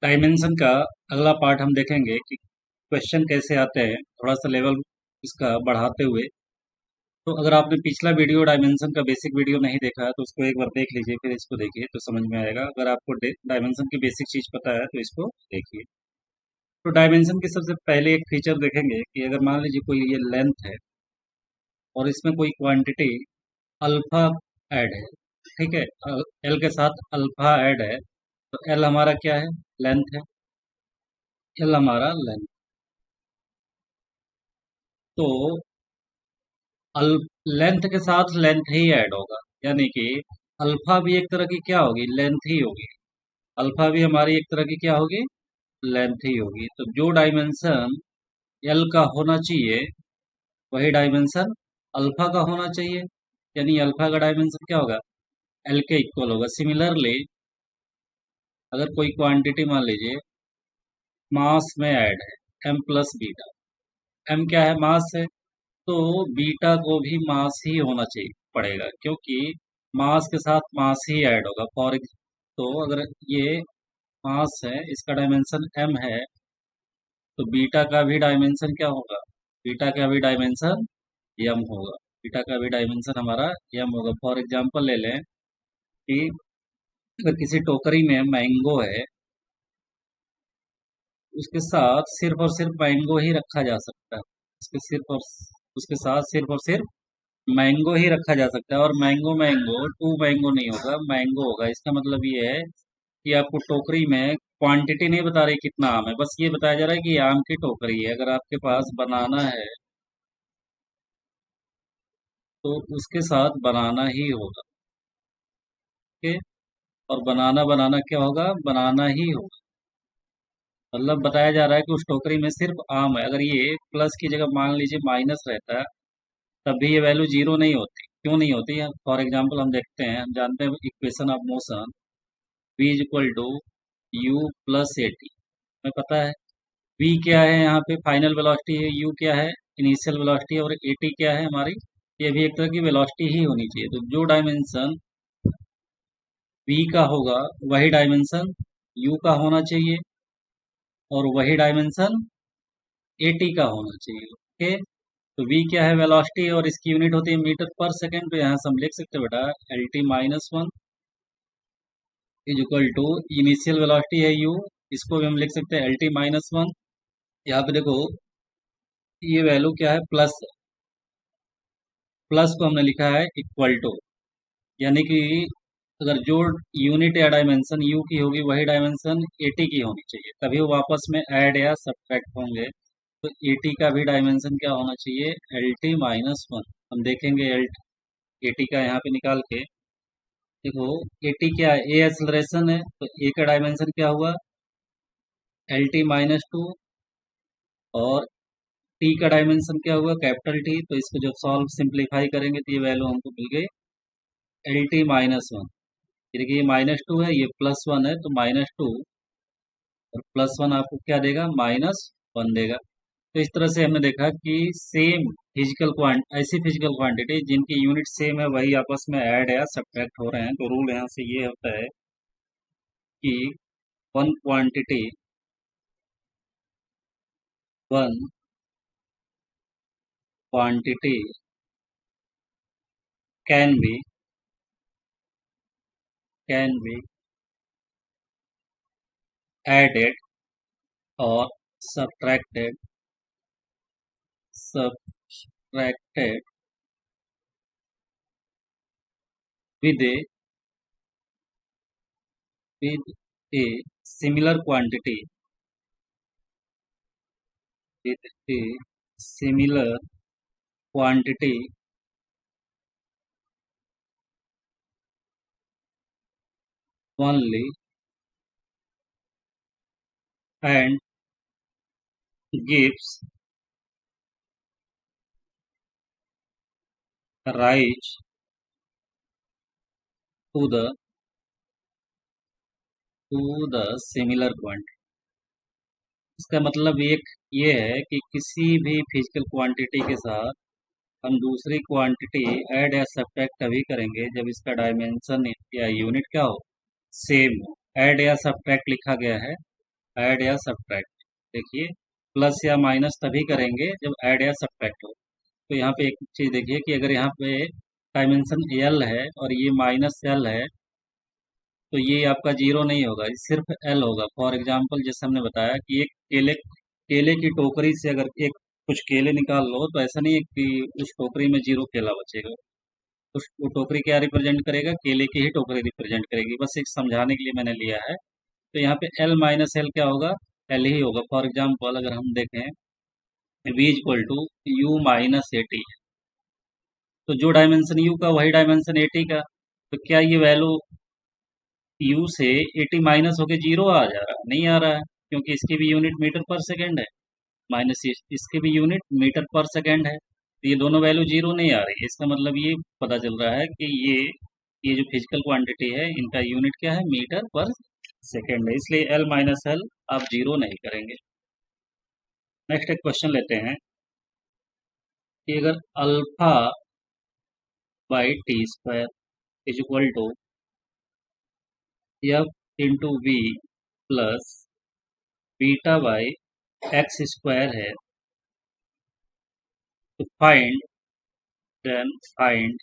Dimension का अगला part हम देखेंगे कि क्वेश्चन कैसे आते हैं, थोड़ा सा लेवल इसका बढ़ाते हुए। तो अगर आपने पिछला वीडियो डायमेंशन का बेसिक वीडियो नहीं देखा है तो उसको एक बार देख लीजिए, फिर इसको देखिए तो समझ में आएगा। अगर आपको डायमेंशन की बेसिक चीज़ पता है तो इसको देखिए। तो डायमेंशन की सबसे पहले एक फीचर देखेंगे कि अगर मान लीजिए कोई ये लेंथ है और इसमें कोई क्वांटिटी अल्फा ऐड है, ठीक है, एल के साथ अल्फा ऐड है, तो एल हमारा क्या है? लेंथ है। एल हमारा लेंथ। तो अल लेंथ के साथ लेंथ ही ऐड होगा, यानी कि अल्फा भी एक तरह की क्या होगी? लेंथ ही होगी। अल्फा भी हमारी एक तरह की क्या होगी? लेंथ ही होगी। तो जो डायमेंशन एल का होना चाहिए वही डायमेंशन अल्फा का होना चाहिए, यानी अल्फा का डायमेंशन क्या होगा? एल के इक्वल होगा। सिमिलरली अगर कोई क्वांटिटी मान लीजिए मास में ऐड है एम प्लस बीटा, एम क्या है? मास है। तो बीटा को भी मास ही होना चाहिए पड़ेगा, क्योंकि मास के साथ मास ही ऐड होगा। तो अगर ये मास है, इसका डायमेंशन एम है, तो बीटा का भी डायमेंशन क्या होगा? बीटा का भी डायमेंशन एम होगा। बीटा का भी डायमेंशन हमारा एम होगा। फॉर एग्जांपल ले लें कि अगर किसी टोकरी में मैंगो है, उसके साथ सिर्फ और सिर्फ मैंगो ही रखा जा सकता है। उसके साथ सिर्फ और सिर्फ मैंगो ही रखा जा सकता है। और मैंगो मैंगो टू मैंगो नहीं होगा, मैंगो होगा। इसका मतलब ये है कि आपको टोकरी में क्वांटिटी नहीं बता रही कितना आम है, बस ये बताया जा रहा है कि ये आम की टोकरी है। अगर आपके पास बनाना है तो उसके साथ बनाना ही होगा, ठीक है। और बनाना बनाना क्या होगा? बनाना ही होगा। मतलब बताया जा रहा है कि उस टोकरी में सिर्फ आम है। अगर ये प्लस की जगह मान लीजिए माइनस रहता है, तब भी ये वैल्यू जीरो नहीं होती। क्यों नहीं होती? फॉर एग्जाम्पल हम देखते हैं, हम जानते हैं equation of motion v is equal to u plus a t, हमें पता है। v क्या है? यहाँ पे फाइनल वेलोसिटी है। u क्या है? इनिशियल वेलोसिटी है। और ए टी क्या है हमारी? ये भी एक तरह की वेलोसिटी ही होनी चाहिए। तो जो डायमेंशन v का होगा वही डायमेंशन u का होना चाहिए, और वही डायमेंशन ए टी का होना चाहिए, ओके। तो v क्या है? वेलोसिटी, और इसकी यूनिट होती है मीटर पर सेकेंड। तो यहाँ से हम लिख सकते हैं बेटा l T minus one is equal to initial velocity है u, इसको भी हम लिख सकते हैं एल टी माइनस वन। यहाँ पे देखो ये वैल्यू क्या है? प्लस। प्लस को हमने लिखा है इक्वल टू, यानी कि अगर जो यूनिट या डायमेंशन u की होगी वही डायमेंशन ए टी की होनी चाहिए, तभी वो आपस में ऐड या सब्ट्रैक्ट होंगे। तो ए टी का भी डायमेंशन क्या होना चाहिए? L T minus one. हम देखेंगे एल ए टी का यहाँ पे निकाल के। देखो ए टी क्या है? ए एक्सलरेशन है, तो ए का डायमेंशन क्या हुआ? L T minus two. और टी का डायमेंशन क्या हुआ? Capital T. तो इसको जब सॉल्व सिंप्लीफाई करेंगे तो ये वैल्यू हमको मिल गई एल टी माइनस वन। देखिए ये माइनस टू है, ये प्लस वन है, तो माइनस टू और प्लस वन आपको क्या देगा? माइनस वन देगा। तो इस तरह से हमने देखा कि सेम ऐसी फिजिकल क्वांटिटी जिनकी यूनिट सेम है वही आपस में ऐड या सब्ट्रैक्ट हो रहे हैं। तो रूल यहाँ से ये होता है कि one quantity one quantity can be can be added और subtracted subtracted with a with a similar quantity with a similar quantity only and gives rise to the similar quantity। इसका मतलब एक ये है कि किसी भी फिजिकल क्वांटिटी के साथ हम दूसरी क्वांटिटी ऐड या सब्ट्रैक्ट तभी करेंगे जब इसका डायमेंशन या यूनिट क्या हो? सेम हो। ऐड या सब्ट्रैक्ट लिखा गया है ऐड या सब्ट्रैक्ट। देखिए, प्लस या माइनस तभी करेंगे जब ऐड या सब्ट्रैक्ट हो। तो यहाँ पे एक चीज़ देखिए कि अगर यहाँ पे डायमेंशन एल है और ये माइनस एल है, तो ये आपका जीरो नहीं होगा, ये सिर्फ एल होगा। फॉर एग्जाम्पल जैसे हमने बताया कि एक केले केले की टोकरी से अगर एक कुछ केले निकाल लो, तो ऐसा नहीं है कि उस टोकरी में जीरो केला बचेगा। उस वो टोकरी क्या रिप्रेजेंट करेगा? केले की ही टोकरी रिप्रेजेंट करेगी। बस एक समझाने के लिए मैंने लिया है। तो यहाँ पे एल माइनस एल क्या होगा? एल ही होगा। फॉर एग्जाम्पल अगर हम देखें v equal to u minus a t, तो जो डायमेंशन u का वही डायमेंशन ए टी का। तो क्या ये वैल्यू u से 80 माइनस होके जीरो आ जा रहा है? नहीं आ रहा है, क्योंकि इसकी भी यूनिट मीटर पर सेकेंड है, माइनस इसकी भी यूनिट मीटर पर सेकेंड है। तो ये दोनों वैल्यू जीरो नहीं आ रही है। इसका मतलब ये पता चल रहा है कि ये जो फिजिकल क्वांटिटी है, इनका यूनिट क्या है? मीटर पर सेकेंड है। इसलिए एल माइनस एल आप जीरो नहीं करेंगे। नेक्स्ट एक क्वेश्चन लेते हैं कि अगर alpha by t square is equal to f into v plus beta by x square है, तो find then find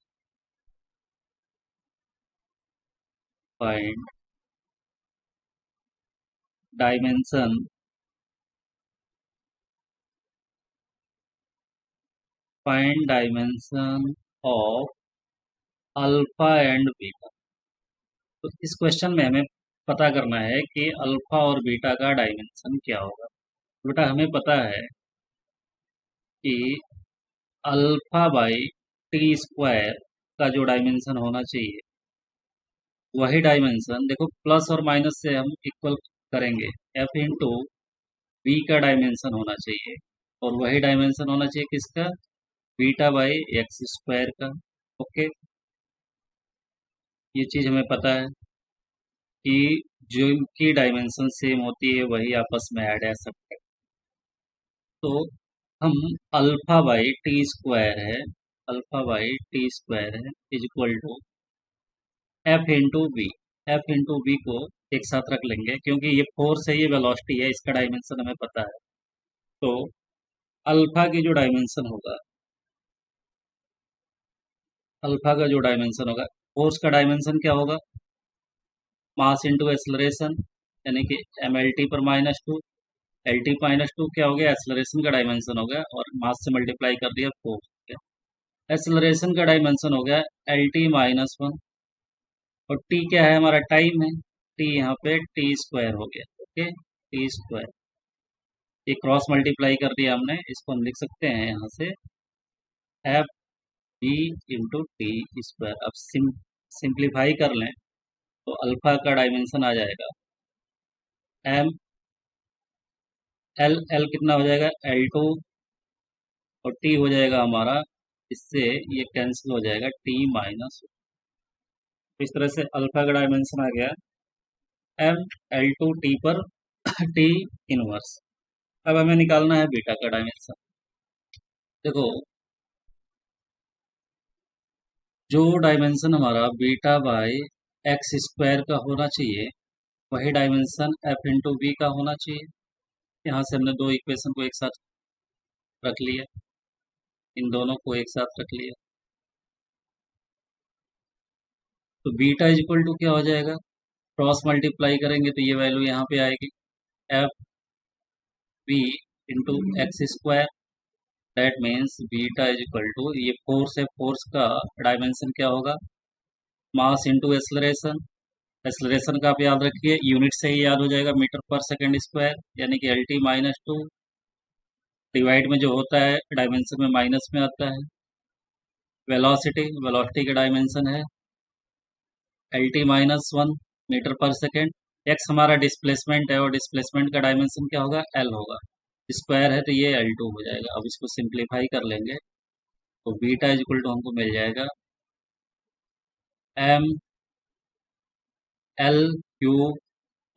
dimension find dimension of alpha and beta. तो इस क्वेश्चन में हमें पता करना है कि अल्फा और बीटा का डायमेंशन क्या होगा। बेटा हमें पता है कि अल्फा बाई टी स्क्वायर का जो डायमेंशन होना चाहिए, वही डायमेंशन देखो प्लस और माइनस से हम इक्वल करेंगे, एफ इंटू वी का डायमेंशन होना चाहिए, और वही डायमेंशन होना चाहिए किसका? बीटा बाई एक्स स्क्वायर का। ओके, ये चीज़ हमें पता है कि जो की डायमेंशन सेम होती है वही आपस में ऐड है सकते हैं। तो हम अल्फा बाई टी स्क्वायर है, अल्फा बाई टी स्क्वायर है is equal to f into v. F into v को एक साथ रख लेंगे, क्योंकि ये फोर्स है, ये वेलोसिटी है, इसका डायमेंशन हमें पता है। तो अल्फा की जो डायमेंशन होगा, अल्फा का जो डायमेंशन होगा, फोर्स का डायमेंशन क्या होगा? मास इंटू एक्सलरेशन, यानी कि एम एल टी पर minus to. L T minus to क्या हो गया? एक्सलरेशन का डायमेंशन हो गया, और मास से मल्टीप्लाई कर दिया फोर्स। एक्सलरेशन का डायमेंशन हो गया एल टी माइनस वन, और टी क्या है? हमारा टाइम है। टी यहाँ पे टी स्क्वायर हो गया। ओके, टी स्क्वायर, ये क्रॉस मल्टीप्लाई कर दिया हमने, इसको हम लिख सकते हैं यहाँ से f b into t square. अब सिंप्लीफाई कर लें तो अल्फा का डायमेंशन आ जाएगा एम एल एल कितना हो जाएगा? एल टू, और टी हो जाएगा हमारा, इससे ये कैंसिल हो जाएगा, टी माइनस। इस तरह से अल्फा का डायमेंशन आ गया एम एल टू टी पर टी इनवर्स। अब हमें निकालना है बीटा का डायमेंशन। देखो, जो डायमेंशन हमारा बीटा बाई एक्स स्क्वायर का होना चाहिए, वही डायमेंशन एफ इंटू वी का होना चाहिए। यहाँ से हमने दो इक्वेशन को एक साथ रख लिया, इन दोनों को एक साथ रख लिया, तो बीटा इज इक्वल टू क्या हो जाएगा? क्रॉस मल्टीप्लाई करेंगे तो ये वैल्यू यहाँ पे आएगी, F V into X square. That means beta is equal to, ये फोर्स है, फोर्स का डायमेंशन क्या होगा? मास इंटू एक्सलरेशन। एक्सलरेशन का आप याद रखिए, यूनिट से ही याद हो जाएगा, मीटर पर सेकेंड स्क्वायर, यानी कि L T minus two, divide में जो होता है डायमेंशन में माइनस में आता है। वेलोसिटी, वेलोसिटी का डायमेंशन है L T minus one metre per second. X हमारा डिस्प्लेसमेंट है, और डिस्प्लेसमेंट का डायमेंशन क्या होगा? एल होगा। स्क्वायर है तो ये एल टू हो जाएगा। अब इसको सिंप्लीफाई कर लेंगे तो बीटा इज इक्वल टू हमको मिल जाएगा M L cube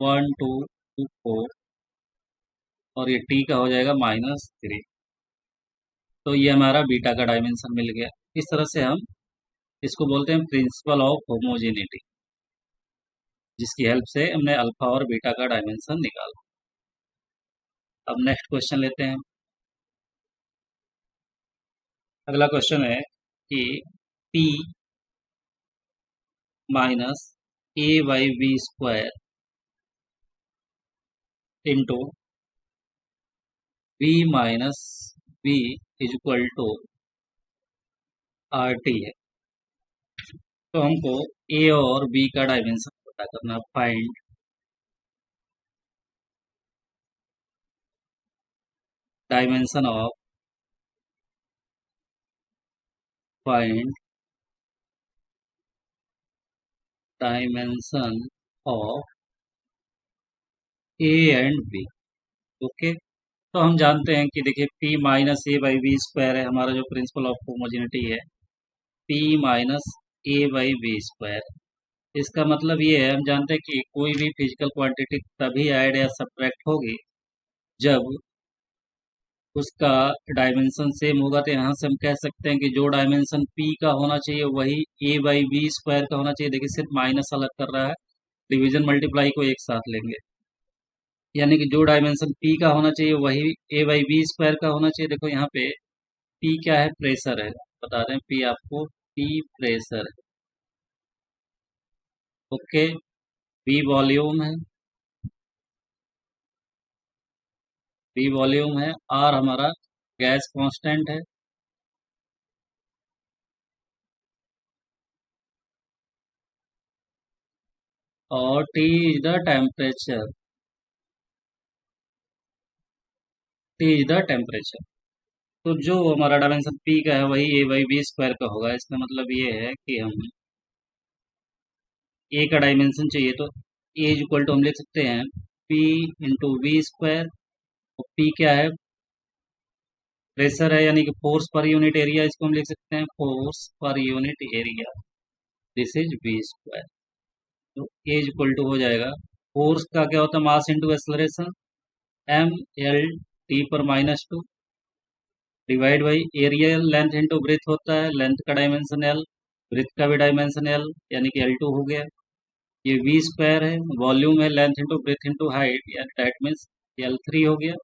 one two two four, और ये टी का हो जाएगा माइनस थ्री। तो ये हमारा बीटा का डायमेंशन मिल गया। इस तरह से हम इसको बोलते हैं प्रिंसिपल ऑफ होमोजेनिटी, जिसकी हेल्प से हमने अल्फा और बीटा का डायमेंशन निकाला। अब नेक्स्ट क्वेश्चन लेते हैं। अगला क्वेश्चन है कि P minus A by B square into B minus B is equal to R T है। तो हमको ए और बी का डायमेंशन पता करना। Find dimension of find dimension of A and B. Okay, तो हम जानते हैं कि देखिए P minus A by B square है हमारा जो प्रिंसिपल ऑफ होमोजेनिटी है। P minus A by B square, इसका मतलब ये है, हम जानते हैं कि कोई भी फिजिकल क्वांटिटी तभी ऐड या सब्ट्रैक्ट होगी जब उसका डायमेंशन सेम होगा। तो यहाँ से हम कह सकते हैं कि जो डायमेंशन P का होना चाहिए वही ए बाई बी स्क्वायर का होना चाहिए। देखिए सिर्फ माइनस अलग कर रहा है, डिवीजन मल्टीप्लाई को एक साथ लेंगे, यानी कि जो डायमेंशन P का होना चाहिए वही ए बाई बी स्क्वायर का होना चाहिए। देखो यहाँ पे P क्या है, प्रेशर है, बता रहे हैं P आपको, P प्रेशर है। ओके, V वॉल्यूम है, V वॉल्यूम है, R हमारा गैस कांस्टेंट है, और T is the temperature, T is the temperature. तो जो हमारा डायमेंशन P का है वही ए बाई बी स्क्वायर का होगा। इसका मतलब ये है कि हम ए का डायमेंशन चाहिए तो ए इज इक्वल टू हम लिख सकते हैं P इंटू वी स्क्वायर। और P क्या है, प्रेशर है, यानी कि फोर्स पर यूनिट एरिया, इसको हम लिख सकते हैं force per unit area, this is V square. तो ए इज इक्वल टू हो जाएगा, फोर्स का क्या होता है, mass into acceleration, M L T पर minus two divide by area, length into breadth होता है, लेंथ का डायमेंशन एल, ब्रेथ का भी डायमेंशन एल, यानी कि एल टू हो गया। ये वी स्क्वायर है, वॉल्यूम है, length into breath into height, या दैट मीन्स एल थ्री हो गया,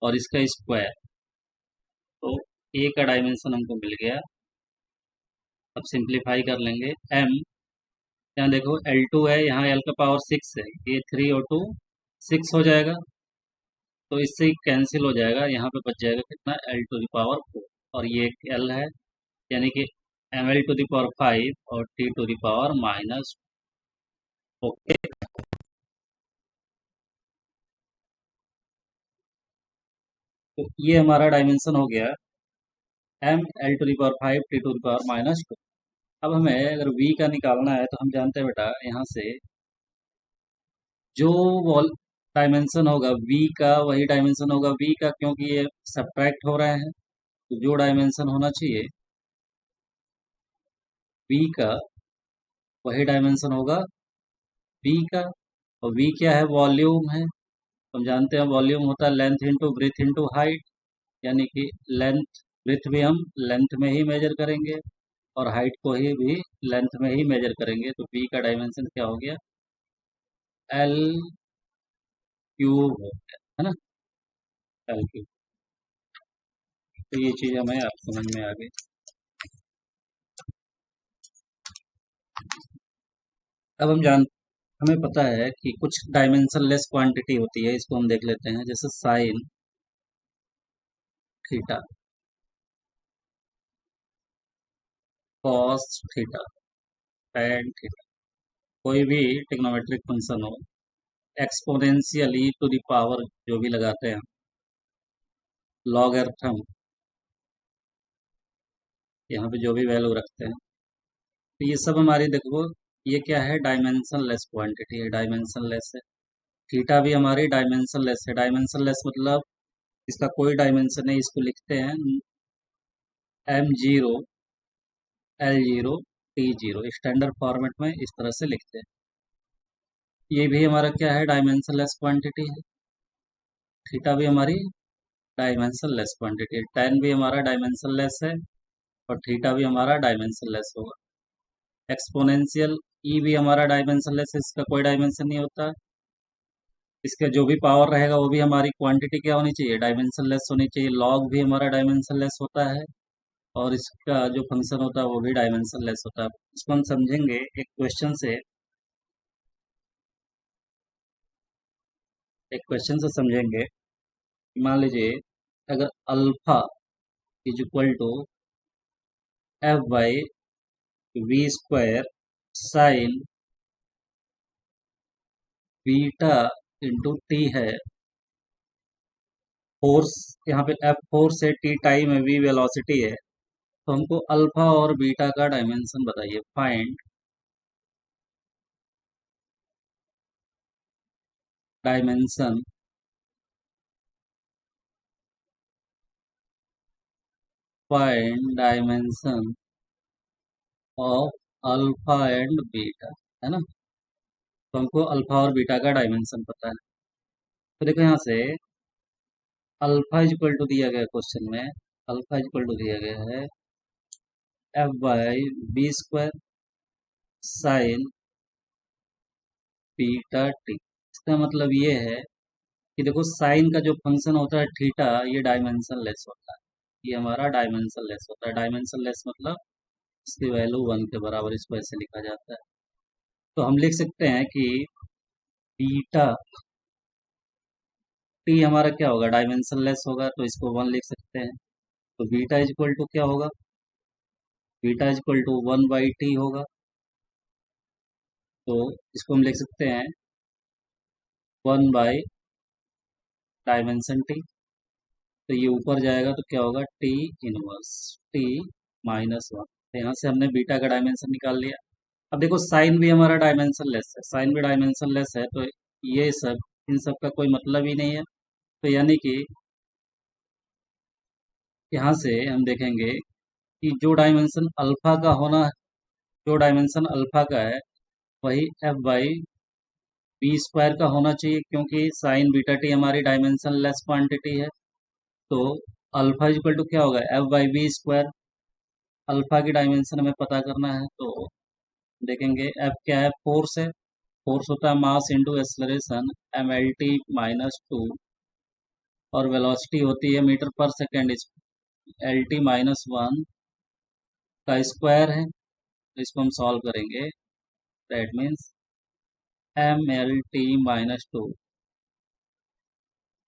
और इसका स्क्वायर। तो ए का डायमेंशन हमको मिल गया। अब सिंप्लीफाई कर लेंगे, एम, यहाँ देखो एल टू है, यहाँ एल का पावर सिक्स है, ये थ्री और टू सिक्स हो जाएगा, तो इससे ही कैंसिल हो जाएगा, यहाँ पे बच जाएगा कितना, L to the power four, और ये एक एल है, यानी कि M L to the power five और T to the power minus. Okay, तो ये हमारा डायमेंशन हो गया M L to the power five T to the power minus two. अब हमें अगर v का निकालना है तो हम जानते हैं बेटा, यहाँ से जो वॉल डायमेंशन होगा v का वही डायमेंशन होगा v का, क्योंकि ये सब्ट्रैक्ट हो रहे हैं। तो जो डायमेंशन होना चाहिए v का वही डायमेंशन होगा v का। और v क्या है, वॉल्यूम है, हम जानते हैं वॉल्यूम होता है length into breath into height, यानी कि लेंथ, ब्रेथ भी हम लेंथ में ही मेजर करेंगे और हाइट को ही भी लेंथ में ही मेजर करेंगे। तो v का डायमेंशन क्या हो गया, एल क्यूब हो गया, है ना, एल क्यूब। तो ये चीज हमें आप समझ में आ गई। अब हमें पता है कि कुछ डायमेंशन लेस क्वांटिटी होती है, इसको हम देख लेते हैं, जैसे sine theta, cos theta, tan theta, कोई भी ट्रिग्नोमेट्रिक फंक्शन हो, exponential E to the power जो भी लगाते हैं, लॉगरिथम, यहाँ पे जो भी वैल्यू रखते हैं, तो ये सब हमारी देखो, ये क्या है, डायमेंशन लेस क्वांटिटी है, डायमेंशन लेस है। थीटा भी हमारी डायमेंशन लेस है, डायमेंशन लेस मतलब इसका कोई डायमेंशन नहीं, इसको लिखते हैं M zero L zero T zero, standard format में इस तरह से लिखते हैं। ये भी हमारा क्या है, डायमेंशन लेस क्वांटिटी है। थीटा भी हमारी डायमेंशन लेस क्वांटिटी है, टेन भी हमारा डायमेंशन लेस है, और थीटा भी हमारा डायमेंशन लेस होगा। एक्सपोनेंशियल ई भी हमारा डायमेंशन लेस है, इसका कोई डायमेंशन नहीं होता। इसका जो भी पावर रहेगा वो भी हमारी क्वांटिटी क्या होनी चाहिए, डायमेंशन लेस होनी चाहिए। लॉग भी हमारा डायमेंशन लेस होता है और इसका जो फंक्शन होता है वो भी डायमेंशन लेस होता है। इसको हम समझेंगे एक क्वेश्चन से, एक क्वेश्चन से समझेंगे। मान लीजिए अगर alpha is equal to F by V square sine beta into T है। फोर्स यहाँ पे एफ फोर्स है, टी टाइम है, वी वेलोसिटी है। तो हमको अल्फा और बीटा का डायमेंशन बताइए। Find dimension find dimension of alpha and beta, है ना। तो हमको अल्फा और बीटा का डायमेंशन पता है। तो देखो यहाँ से अल्फा इज इक्वल टू दिया गया क्वेश्चन में, अल्फा इज इक्वल टू दिया गया है F by B square sine beta T. इसका मतलब ये है कि देखो साइन का जो फंक्शन होता है थीटा, ये डायमेंशन लेस होता है। ये हमारा डायमेंशन लेस होता है। डायमेंशन लेस मतलब इसकी वैल्यू वन के बराबर, इसको ऐसे लिखा जाता है। तो हम लिख सकते हैं कि बीटा टी हमारा क्या होगा, डायमेंशन लेस होगा, तो इसको वन लिख सकते हैं। तो बीटा इज इक्वल टू क्या होगा, beta is equal to one by T होगा। तो इसको हम लिख सकते हैं वन बाई डायमेंशन टी। तो ये ऊपर जाएगा तो क्या होगा, T inverse T minus one. तो यहाँ से हमने बीटा का डायमेंशन निकाल लिया। अब देखो साइन भी हमारा डायमेंशन लेस है, साइन भी डायमेंशन लेस है, तो ये सब, इन सब का कोई मतलब ही नहीं है। तो यानी कि यहाँ से हम देखेंगे कि जो डायमेंशन अल्फा का होना, जो डायमेंशन अल्फा का है वही एफ बाई बी स्क्वायर का होना चाहिए, क्योंकि साइन बीटा टी हमारी डायमेंशन लेस क्वांटिटी है। तो अल्फा इक्वल टू क्या होगा, F by B square. Alpha की डायमेंशन हमें पता करना है, तो देखेंगे एफ क्या है, फोर्स है। फोर्स होता है mass into acceleration, M L T minus two. और वेलोसिटी होती है metre per second, L T minus one का स्क्वायर है। तो इसको हम सॉल्व करेंगे। That means M L T minus two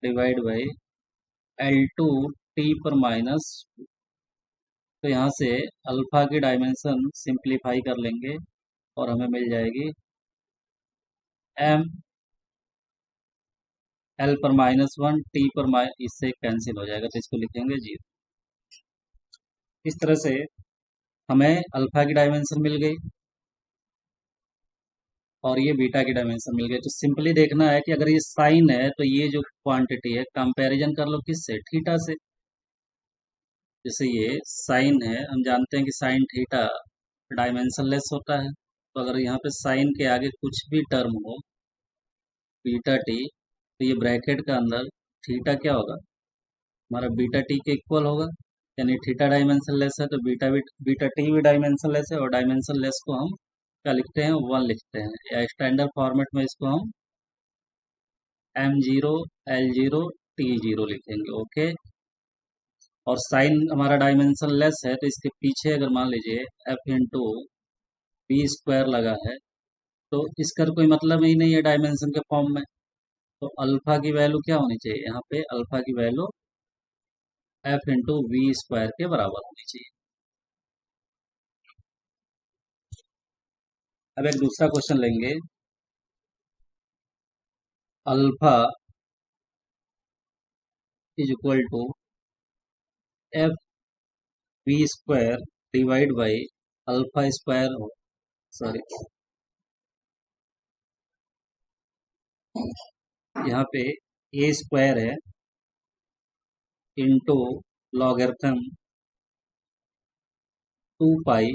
divide by L two T पर माइनस। तो यहाँ से अल्फा की डायमेंशन सिंप्लीफाई कर लेंगे और हमें मिल जाएगी एम एल पर माइनस वन, टी पर इससे कैंसिल हो जाएगा, तो इसको लिखेंगे जीरो। इस तरह से हमें अल्फा की डायमेंशन मिल गई और ये बीटा की डायमेंशन मिल गई। तो सिंपली देखना है कि अगर ये साइन है तो ये जो क्वांटिटी है कंपैरिजन कर लो किससे, थीटा से। जैसे ये साइन है, हम जानते हैं कि साइन थीटा डायमेंशन लेस होता है। तो अगर यहाँ पे साइन के आगे कुछ भी टर्म हो, बीटा टी, तो ये ब्रैकेट का अंदर थीटा क्या होगा, हमारा बीटा टी के इक्वल होगा। यानी थीटा डायमेंशन लेस है तो बीटा टी भी डायमेंशन लेस है। और डायमेंशन लेस को हम क्या लिखते हैं, वन लिखते हैं, या स्टैंडर्ड फॉर्मेट में इसको हम M zero L zero T zero लिखेंगे। ओके। और साइन हमारा डायमेंशन लेस है तो इसके पीछे अगर मान लीजिए एफ इंटू बी स्क्वायर लगा है, तो इसका तो कोई मतलब ही नहीं है डायमेंशन के फॉर्म में। तो अल्फा की वैल्यू क्या होनी चाहिए, यहाँ पे अल्फा की value F into V square के बराबर होनी चाहिए। अब एक दूसरा क्वेश्चन लेंगे। Alpha is equal to F V square divide by alpha square हो, सॉरी, यहाँ पे ए स्क्वायर है into logarithm two pi,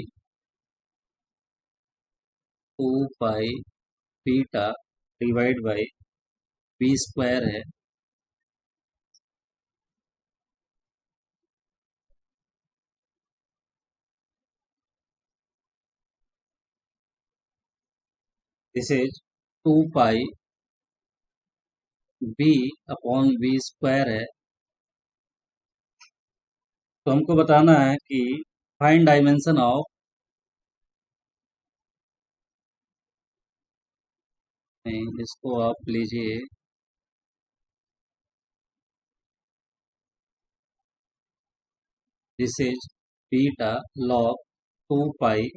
two pi beta divide by B square है। This is two pi B upon V square है। तो हमको बताना है कि फाइंड डायमेंशन ऑफ, नहीं इसको आप लीजिए, this is beta log 2 pi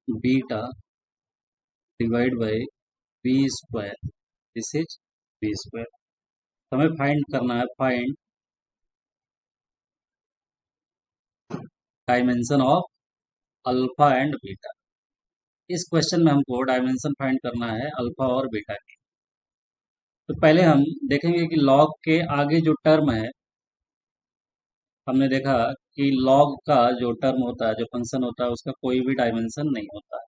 beta divide by B square, this is B square. हमें फाइंड करना है, find dimension of alpha and beta. इस क्वेश्चन में हमको डायमेंशन फाइंड करना है अल्फा और बीटा की। तो पहले हम देखेंगे कि लॉग के आगे जो टर्म है, हमने देखा कि लॉग का जो टर्म होता है, जो फंक्शन होता है, उसका कोई भी डायमेंशन नहीं होता है।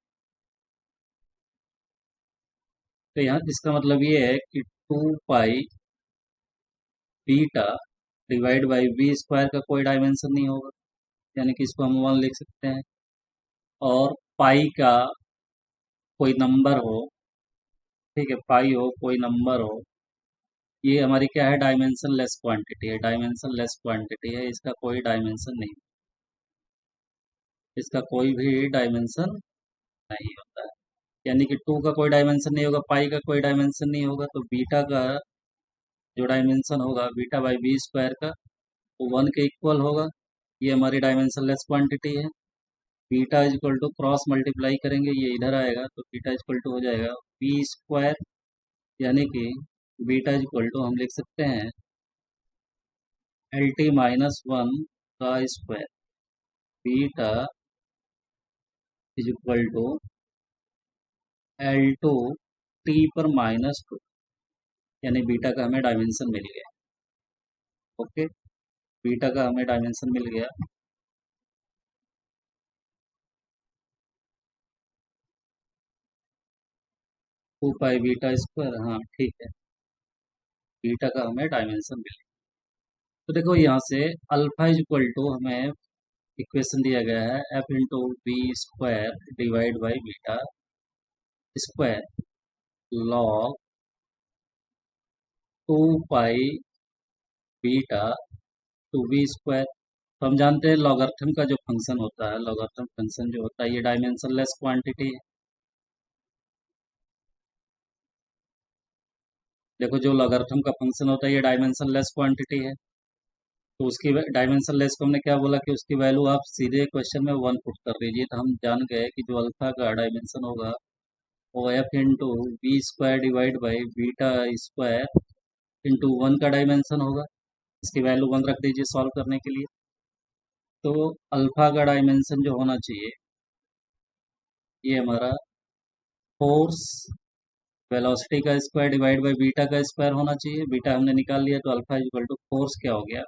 तो यहाँ इसका मतलब ये है कि 2 pi beta divide by B square का कोई डायमेंशन नहीं होगा, यानी कि इसको हम 1 लिख सकते हैं। और पाई का कोई नंबर हो, ठीक है, पाई हो कोई नंबर हो, ये हमारी क्या है, डायमेंशन लेस क्वांटिटी है, डायमेंशन लेस क्वांटिटी है, इसका कोई डायमेंशन नहीं, इसका कोई भी डायमेंशन नहीं होता है। यानी कि 2 का कोई डायमेंशन नहीं होगा, पाई का कोई डायमेंशन नहीं होगा, तो बीटा का जो डायमेंशन होगा बीटा बाई बी स्क्वायर का, वो 1 के इक्वल होगा। ये हमारी डायमेंशन लेस क्वांटिटी है। Beta is equal to cross multiply करेंगे, ये इधर आएगा, तो बीटा इज इक्वल टू हो जाएगा बी स्क्वायर, यानी कि बीटा इज इक्वल टू हम लिख सकते हैं LT-1 का square. Beta is equal to L2 T per -2, यानी बीटा का हमें डायमेंशन मिल गया। ओके, बीटा का हमें डायमेंशन मिल गया। 2 पाई बीटा स्क्वायर, हाँ ठीक है, बीटा का हमें डायमेंशन मिल गया। तो देखो यहाँ से अल्फा इज इक्वल टू हमें इक्वेशन दिया गया है F into B square divide by beta square log 2 pi beta to B square. तो हम जानते हैं लॉगरिथम का जो फंक्शन होता है, लॉगरिथम फंक्शन जो होता है, ये डायमेंशन लेस क्वांटिटी है। देखो जो लॉगरिथम का फंक्शन होता है ये डायमेंशन लेस क्वांटिटी है, तो उसकी डायमेंशन लेस को हमने क्या बोला कि उसकी वैल्यू आप सीधे क्वेश्चन में 1 पुट कर दीजिए, तो हम जान गए कि जो अल्फा का डायमेंशन होगा वो F into B square divide by beta square into 1 का डायमेंशन होगा। इसकी वैल्यू 1 रख दीजिए सॉल्व करने के लिए। तो अल्फा का डायमेंशन जो होना चाहिए, ये हमारा फोर्स वेलोसिटी का स्क्वायर डिवाइड बाई बीटा का स्क्वायर होना चाहिए। बीटा हमने निकाल लिया, तो अल्फा इक्वल टू फोर्स क्या हो गया,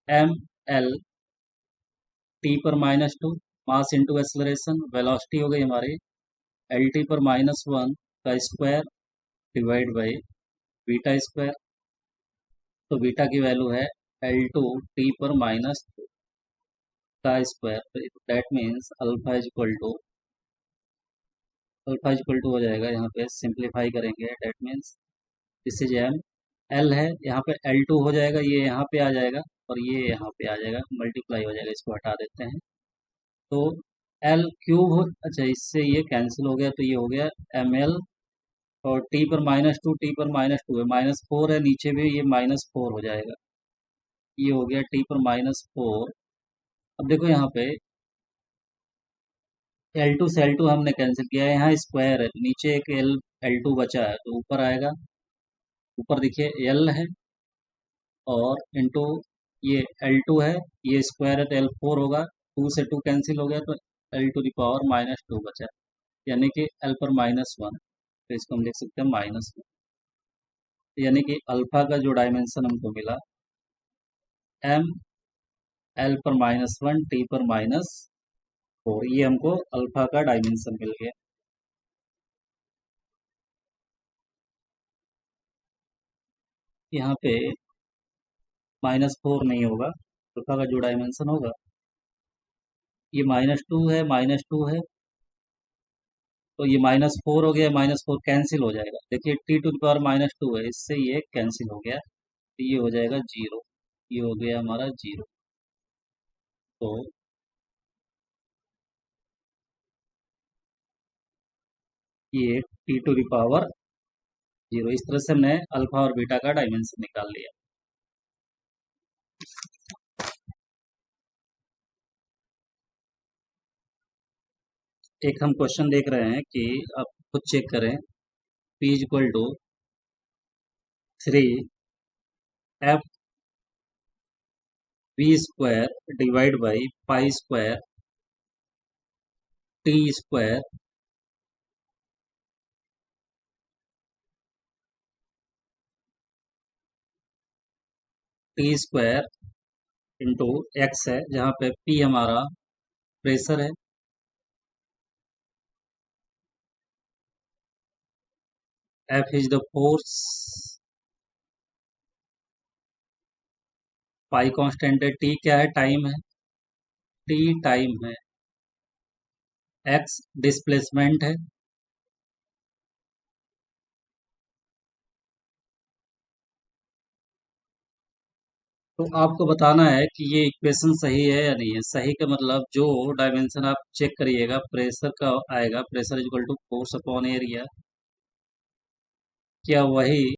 ml T पर -2 मास इंटू एक्सलरेशन, वेलोसिटी हो गई हमारी LT पर -1 का square divide by beta square. तो बीटा की वैल्यू है L2 T पर -2 का स्क्वायर। तो that means alpha is equal to हो जाएगा, यहाँ पे सिंप्लीफाई करेंगे, that means this is M, L है यहाँ पे L2 हो जाएगा, ये यहाँ पे आ जाएगा और ये यहाँ पे आ जाएगा, मल्टीप्लाई हो जाएगा, इसको हटा देते हैं। तो एल क्यूब हो, अच्छा इससे ये कैंसिल हो गया, तो ये हो गया ml, और T पर -2 T पर -2 है, -4 है, नीचे भी ये -4 हो जाएगा, ये हो गया T पर -4। अब देखो यहाँ पे L2 से L2 हमने कैंसिल किया है, यहाँ स्क्वायर है, तो नीचे एक L2 बचा है, तो ऊपर आएगा, ऊपर देखिए L है और इंटू ये L2 है, ये स्क्वायर है तो L4 होगा, 2 से 2 कैंसिल हो गया, तो L⁻⁻² बचा, यानी कि L पर -1, तो इसको हम लिख सकते हैं -1। यानी कि अल्फा का जो डायमेंशन हमको मिला m L पर -1 T पर-4, ये हमको अल्फा का डायमेंशन मिल गया। यहाँ पे -4 नहीं होगा, अल्फा का जो डायमेंशन होगा ये -2 है, -2 है, तो ये -4 हो गया, -4 कैंसिल हो जाएगा। देखिए t⁻−2 है, इससे ये कैंसिल हो गया, तो ये हो जाएगा 0। ये हो गया हमारा 0। तो ये t⁻0, इस तरह से हमने अल्फा और बीटा का डायमेंशन निकाल लिया। एक हम क्वेश्चन देख रहे हैं कि आप खुद चेक करें। p = 3 f v² divide by π² t² t² into x है, जहाँ पे p हमारा प्रेशर है, f is the force, pi constant है, t क्या है, टाइम है, t टाइम है, x डिस्प्लेसमेंट है, तो आपको बताना है कि ये इक्वेशन सही है या नहीं है। सही का मतलब जो डायमेंशन आप चेक करिएगा प्रेशर का आएगा, pressure is equal to force upon area, क्या वही